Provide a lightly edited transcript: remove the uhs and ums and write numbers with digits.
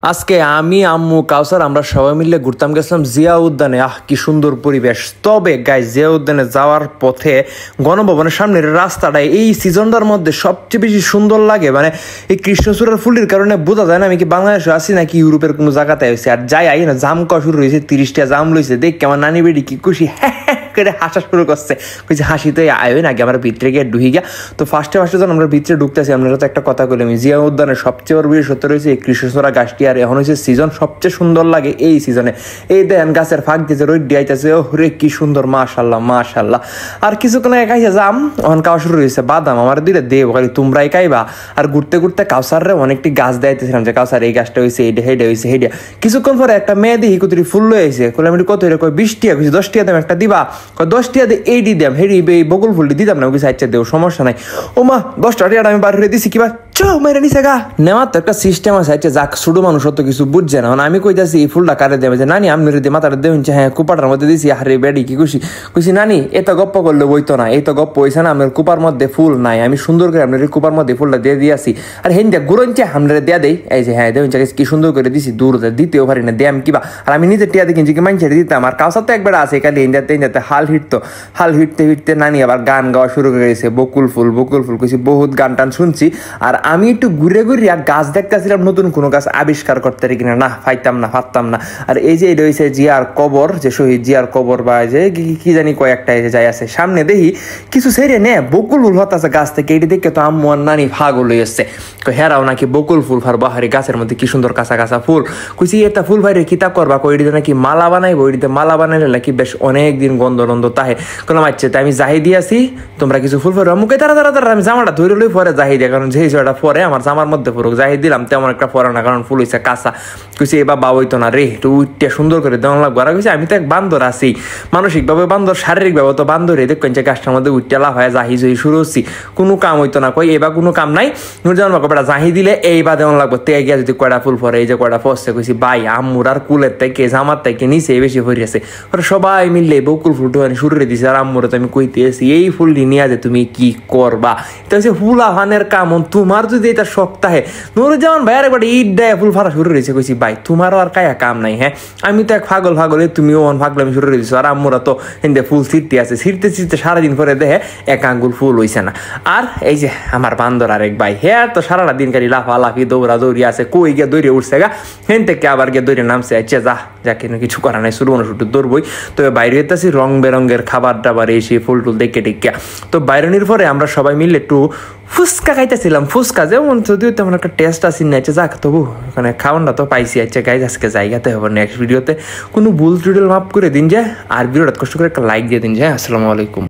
আজকে আমি আম্মু কাউসার আমরা সবাই মিলে ঘুরতাম গেছিলাম জিয়া উদ্যানে। কি সুন্দর পরিবেশ। তবে গাইস, জিয়া উদ্যানে যাওয়ার পথে গণভবনের সামনের রাস্তাটা এই সিজনটার মধ্যে সবচেয়ে বেশি সুন্দর লাগে। মানে এই কৃষ্ণচূড়ার ফুলের কারণে বোঝা যায় না আমি কি বাংলাদেশে আছি নাকি ইউরোপের কোনো জায়গাতে হয়েছে। আর যাই আই না, জাম করা শুরু হয়েছে, 30টা জাম লইছে। দেখ আমার নানি বেটি কি খুশি, করে হাসা শুরু করছে। কইছে হাসিতে আইবে নাকি আমার ভিতরে গিয়ে ঢুকে গিয়া। তো ফার্স্টে যখন আমরা ভিতরে ঢুকতেছি, আমরা তো একটা কথা কইলাম, জিয়া উদ্যানের সবচেয়ে বড় বিশেষত্ব রয়েছে এই কৃষ্ণচূড়া গাছটি। আর এখন হচ্ছে সিজন, সবচেয়ে সুন্দর লাগে এই সিজনে। এই দেন গাছের ফাঁক দিয়েছে, রোদ দিয়াইতেছে, ও রে কি সুন্দর, মাশাল্লাহ মাশাল্লাহ। আর কিছুক্ষণ খাইছে জাম, এখন খাওয়া শুরু হয়েছে বাদাম। আমার দুইটা দেব খালি তোমরাই খাইবা। আর ঘুরতে ঘুরতে কাউসারে অনেকটি গাছ দেখাইতেছিলাম যে কাউসার এই গাছটা হয়েছে, এইটা হেডে হয়েছে হেডে। কিছুক্ষণ পরে একটা মেয়ে দেখি কুতুরি ফুল লয়েছে, কইলাম কত রে, কয় 20 টাকা, 10 টাকা দাম একটা দিবা, 10 টাকা দিয়ে এইটি দাম হেডি এই বকুল ফুলটি দিতাম না, ওই সাইডটা দেও সমস্যা নাই। ও মা 10 টাকা আমি বার করে দিছি, কিবা মেরে নিছে গা। নেওয়ার তো একটা সিস্টেম আছে, যাক ছোট মানুষ অত কিছু বুঝছে না। আমি কইতাছি এই ফুলটা কারে দেবে, যে নানি আমি দিয়ে মাথাটা দেবেন, হ্যাঁ কুপাটার মধ্যে দিছি। আরে বেডি কি খুশি, কইছি নানি এত গপ্প করলে বইতো না, এই তো গপ্প হয়েছে না, আমার কুপার মধ্যে ফুল নাই, আমি সুন্দর করে আপনার কুপার মধ্যে ফুলটা দিয়ে দিয়েছি। আর হেন দিয়া গুরঞ্চে আমরা দেয়া দেই, এই যে হ্যাঁ দেবেন কি সুন্দর করে দিছি, দূর দিতেও পারি না, দেয়াম কিবা। আর আমি নিজের টিয়া দেখি কি মানুষের দিতাম। আর কাউসার তো একবার আছে খালি যাতে হাল হিটতে হিটতে নানি আবার গান গাওয়া শুরু করে গেছে, বকুল ফুল বকুল ফুল কইছি, বহুত গান টান শুনছি। আর আমি একটু ঘুরে গাছ দেখতেছিলাম, নতুন কোনো গাছ আবিষ্কার করতে পারি কিনা, না পারতাম না। আর এই যে এটা হয়েছে জিয়ার কবর, যে শহীদ জিয়ার কবর, বা যে কি জানি কয়েকটা এই যে যাই আছে সামনে, দেখি কিছু ছেড়ে নে বকুল ফুল হতাছে গাছ থেকে। এটি দেখে তো আম্মু আর নানি পাগল হয়ে এসছে, হেরাও নাকি বকুল ফুল ফার বাহারি গাছের মধ্যে কি সুন্দর কাঁচা কাঁচা ফুল। কইছি এটা ফুল ভাইরে কিতা করবা, কইটিতে নাকি মালা বানাইবো, ওইটিতে মালা বানাইলে নাকি বেশ অনেকদিন গন্ধ টন্ধ তাহে। কোনো আচ্ছা তাই আমি জাহি দিয়েছি, তোমরা কিছু ফুল ফেরো মুখে তারা আমি জামাটা ধরে লই পরে জাহি দিয়া, কারণ যেই জয়টা পরে আমার জামার মধ্যে পড়ুক। জাহি দিলাম তেমন একটা পরে না, কারণ ফুল হয়েছে কাঁচা। কইছি এবার বা হইতো না রে, একটু উঠতে সুন্দর করে দেওয়া লাগবো। আর কইছি আমি তো এক বান্দর আছি, মানসিকভাবে বান্দর, শারীরিকভাবে তো বান্দরে। দেখবেন যে গাছটার মধ্যে উঠতে লাভ হয়, জাহি জহি শুরু হচ্ছি, কোনো কাম হইতো না। কই এবার কোনো কাম নাই, নুরজামান বাবা জাহি দিলে এইবার দেওয়া লাগবো। তে গিয়া যদি কয়টা ফুল পরে, এই যে কয়টা পড়ছে, কইছি ভাই আম্মুর আর কুলের থেকে জামার থেকে নিচে বেশি হইয়াছে। ওরা সবাই মিললে বকুল ফুলটা শুরু করে দিছে। আর আম্মুরে তো আমি কইতে এসি এই ফুলটি নিয়ে যে তুমি কি করবা, এটা হচ্ছে হুলাহানের কাম। তোমার যদি এটা সপ্তাহে নুরুজ্জামান ভাই আরেকবার ঈদ দেয় ফুল ফারা শুরু হয়েছে। কইছি ভাই তোমারও আর কায়া কাম নাই, হ্যাঁ আমি তো এক পাগল তুমিও পাগলামি শুরু করে দিছো। আর আম্মুরা তো হিন্দে ফুল ছিটতে আছে, ছিটতে সারাদিন পরে দেখে এক আঙ্গুল ফুল হইছে না। আর এই যে আমার বান্দর আরেক ভাই, হ্যাঁ তো সারাটা দিন খালি লাফালাফি দৌড়ি আছে, কই গিয়ে দৌড়ে উঠছে গা, হেন থেকে আবার গিয়ে দৌড়ে নামছে। আচ্ছা যা কেন কিছু করা নাই, শুরু শুটু দৌড়বই। তবে বাইরে হইতেছি রং বেরঙের খাবার দাবার এসে ফুল টুল দেখে টিকা। তো বাইরনির পরে আমরা সবাই মিলে একটু ফুচকা খাইতেছিলাম। ফুচকা যেমন যদিও তেমন একটা টেস্ট আসি না, যাক তবু ওখানে খাওয়ানটা তো পাইছি। আচ্ছা গাইজ আজকে জায়গাতে হবে নেক্সট ভিডিওতে কোনো ভুল টুডল মাফ করে দিন যে, আর ভিডিওটা কষ্ট করে একটা লাইক দিয়ে দিন যে। আসসালামু আলাইকুম।